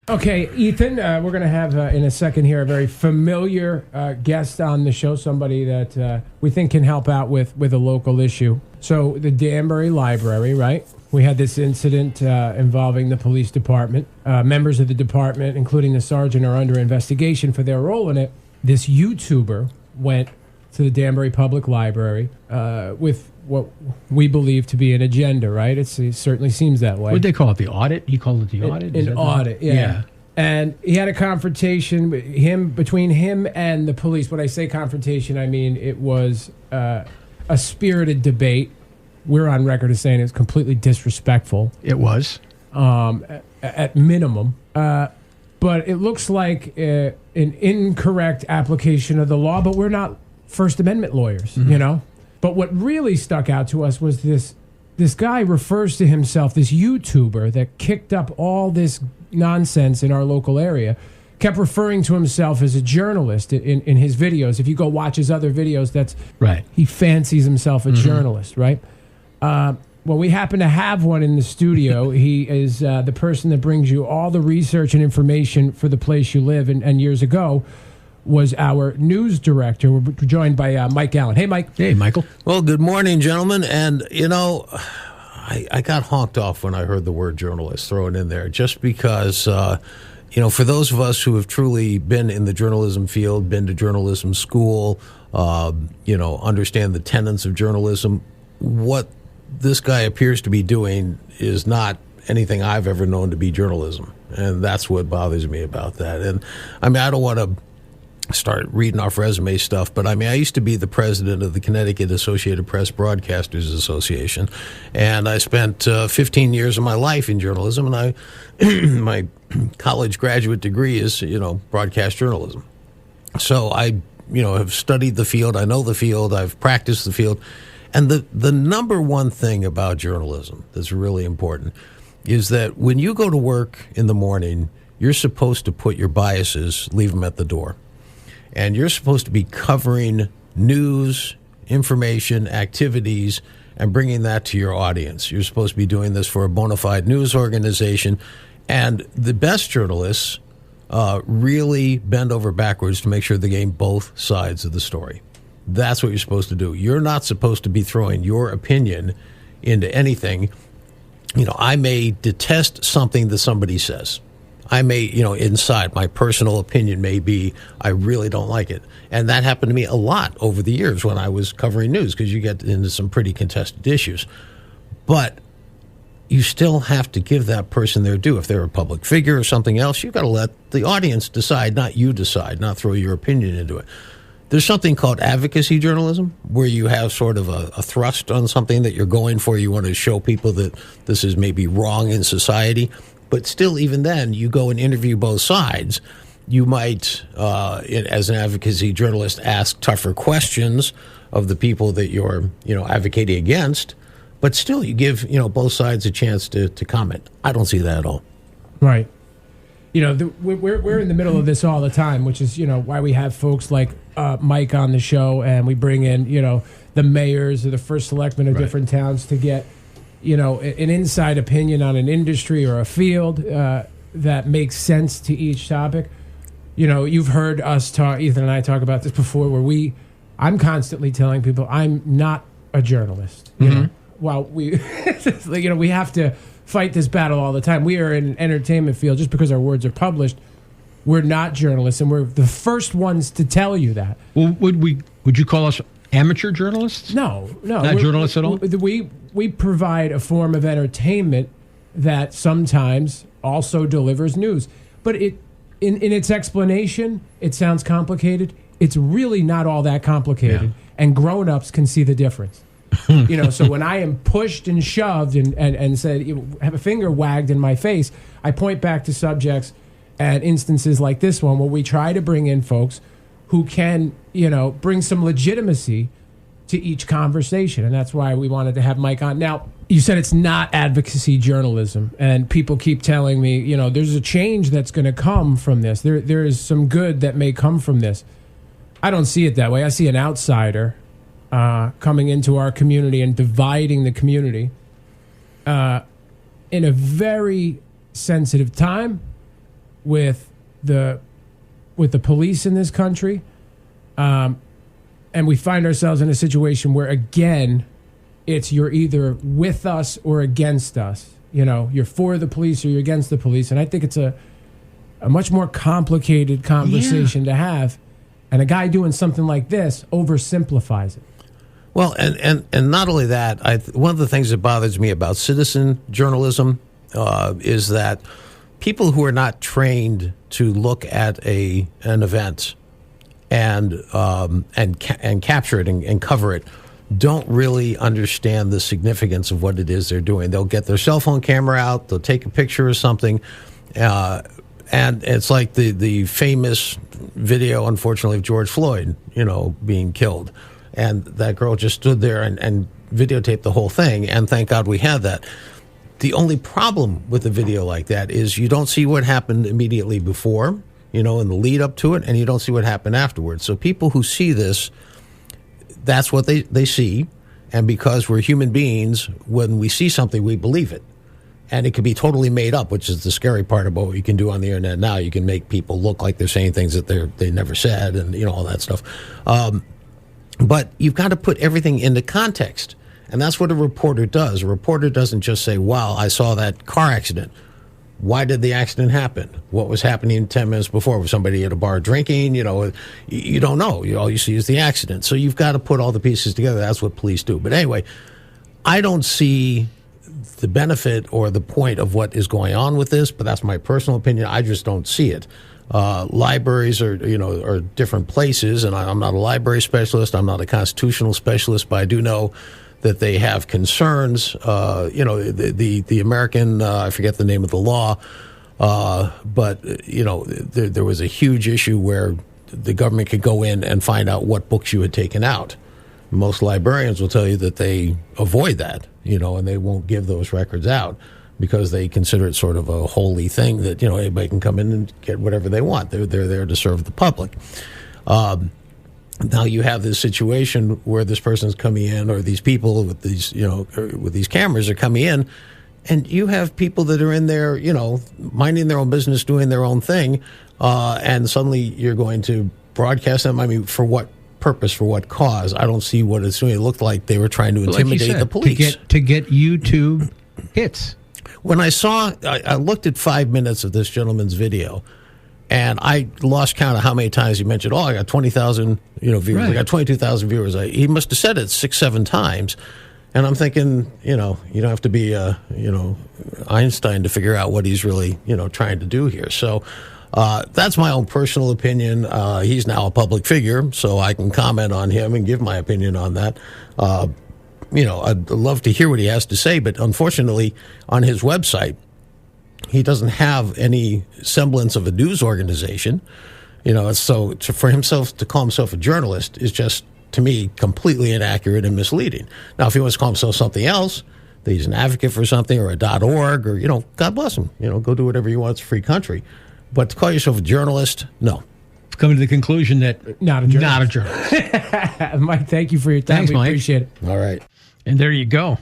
Okay, Ethan, we're going to have in a second here a very familiar guest on the show, somebody that we think can help out with a local issue. So the Danbury Library, right? We had this incident involving the police department. Members of the department, including the sergeant, are under investigation for their role in it. This YouTuber went to the Danbury Public Library with what we believe to be an agenda, right? It certainly seems that way. What did they call it? The audit? You called it the audit? An audit, yeah. And he had a confrontation between him and the police. When I say confrontation, I mean it was a spirited debate. We're on record as saying it's completely disrespectful. It was. At minimum. But it looks like an incorrect application of the law, but we're not First Amendment lawyers, you know? But what really stuck out to us was this guy refers to himself, this YouTuber that kicked up all this nonsense in our local area, kept referring to himself as a journalist in his videos. If you go watch his other videos, that's right. He fancies himself a journalist, right? Well, we happen to have one in the studio. He is the person that brings you all the research and information for the place you live. And years ago was our news director. We're joined by Mike Allen. Hey, Mike. Hey, Michael. Well, good morning, gentlemen. And, you know, I got honked off when I heard the word journalist thrown in there, just because, you know, for those of us who have truly been in the journalism field, been to journalism school, you know, understand the tenets of journalism, what this guy appears to be doing is not anything I've ever known to be journalism. And that's what bothers me about that. And, I mean, I don't want to start reading off resume stuff, but I mean, I used to be the president of the Connecticut Associated Press Broadcasters Association, and I spent 15 years of my life in journalism, and my college graduate degree is, you know, broadcast journalism. So I, you know, have studied the field, I know the field, I've practiced the field, and the number one thing about journalism that's really important is that when you go to work in the morning, you're supposed to put your biases, leave them at the door. And you're supposed to be covering news, information, activities, and bringing that to your audience. You're supposed to be doing this for a bona fide news organization. And the best journalists really bend over backwards to make sure they gain both sides of the story. That's what you're supposed to do. You're not supposed to be throwing your opinion into anything. You know, I may detest something that somebody says. I may, you know, inside, my personal opinion may be, I really don't like it. And that happened to me a lot over the years when I was covering news, because you get into some pretty contested issues. But you still have to give that person their due. If they're a public figure or something else, you've got to let the audience decide, not you decide, not throw your opinion into it. There's something called advocacy journalism, where you have sort of a thrust on something that you're going for. You want to show people that this is maybe wrong in society. But still, even then, you go and interview both sides. You might, as an advocacy journalist, ask tougher questions of the people that you're, you know, advocating against. But still, you give, you know, both sides a chance to comment. I don't see that at all. Right. You know, we're in the middle of this all the time, which is, you know, why we have folks like Mike on the show, and we bring in, you know, the mayors or the first selectmen of different towns to get, you know, an inside opinion on an industry or a field that makes sense to each topic. You know, you've heard us talk, Ethan and I talk about this before, where I'm constantly telling people I'm not a journalist. You know, while we, you know, we have to fight this battle all the time. We are in an entertainment field. Just because our words are published, we're not journalists, and we're the first ones to tell you that. Well, would you call us amateur journalists? No. Not journalists at all? We provide a form of entertainment that sometimes also delivers news. But in its explanation, it sounds complicated. It's really not all that complicated. Yeah. And grown-ups can see the difference. You know, so when I am pushed and shoved and said, have a finger wagged in my face, I point back to subjects and instances like this one where we try to bring in folks who can, you know, bring some legitimacy to each conversation. And that's why we wanted to have Mike on. Now, you said it's not advocacy journalism, and people keep telling me, you know, there's a change that's going to come from this. There is some good that may come from this. I don't see it that way. I see an outsider coming into our community and dividing the community in a very sensitive time with the police in this country, and we find ourselves in a situation where, again, it's you're either with us or against us. You know, you're for the police or you're against the police, and I think it's a much more complicated conversation to have. And a guy doing something like this oversimplifies it. Well, and not only that, one of the things that bothers me about citizen journalism is that people who are not trained to look at an event and capture it and cover it don't really understand the significance of what it is they're doing. They'll get their cell phone camera out, they'll take a picture of something, and it's like the famous video, unfortunately, of George Floyd, being killed. And that girl just stood there and videotaped the whole thing, and thank God we had that. The only problem with a video like that is you don't see what happened immediately before, in the lead up to it, and you don't see what happened afterwards. So people who see this, that's what they see. And because we're human beings, when we see something, we believe it. And it can be totally made up, which is the scary part about what you can do on the internet now. You can make people look like they're saying things that they never said, and all that stuff. But you've got to put everything into context. And that's what a reporter does. A reporter doesn't just say, wow, I saw that car accident. Why did the accident happen? What was happening 10 minutes before? Was somebody at a bar drinking? You don't know. All you see is the accident. So you've got to put all the pieces together. That's what police do. But anyway, I don't see the benefit or the point of what is going on with this, but that's my personal opinion. I just don't see it. Libraries are different places, and I'm not a library specialist. I'm not a constitutional specialist, but I do know that they have concerns. The American, I forget the name of the law, but there was a huge issue where the government could go in and find out what books you had taken out. Most librarians will tell you that they avoid that, and they won't give those records out because they consider it sort of a holy thing that, anybody can come in and get whatever they want. They're there to serve the public. Now you have this situation where this person's coming in, or these people with these, with these cameras are coming in, and you have people that are in there, minding their own business, doing their own thing, and suddenly you're going to broadcast them. I mean, for what purpose, for what cause? I don't see what it's doing. It looked like they were trying to intimidate the police. To get YouTube hits. When I looked at 5 minutes of this gentleman's video, and I lost count of how many times he mentioned, I got 20,000 viewers. Right. I got 22,000 viewers. He must have said it 6-7 times. And I'm thinking, you don't have to be, Einstein to figure out what he's really, trying to do here. So that's my own personal opinion. He's now a public figure, so I can comment on him and give my opinion on that. I'd love to hear what he has to say, but unfortunately, on his website, he doesn't have any semblance of a news organization. So for himself to call himself a journalist is just, to me, completely inaccurate and misleading. Now, if he wants to call himself something else, that he's an advocate for something or a .org or, God bless him. Go do whatever you want. It's a free country. But to call yourself a journalist, no. Coming to the conclusion that not a journalist. Mike, thank you for your time. Thanks, we Mike. Appreciate it. All right. And there you go.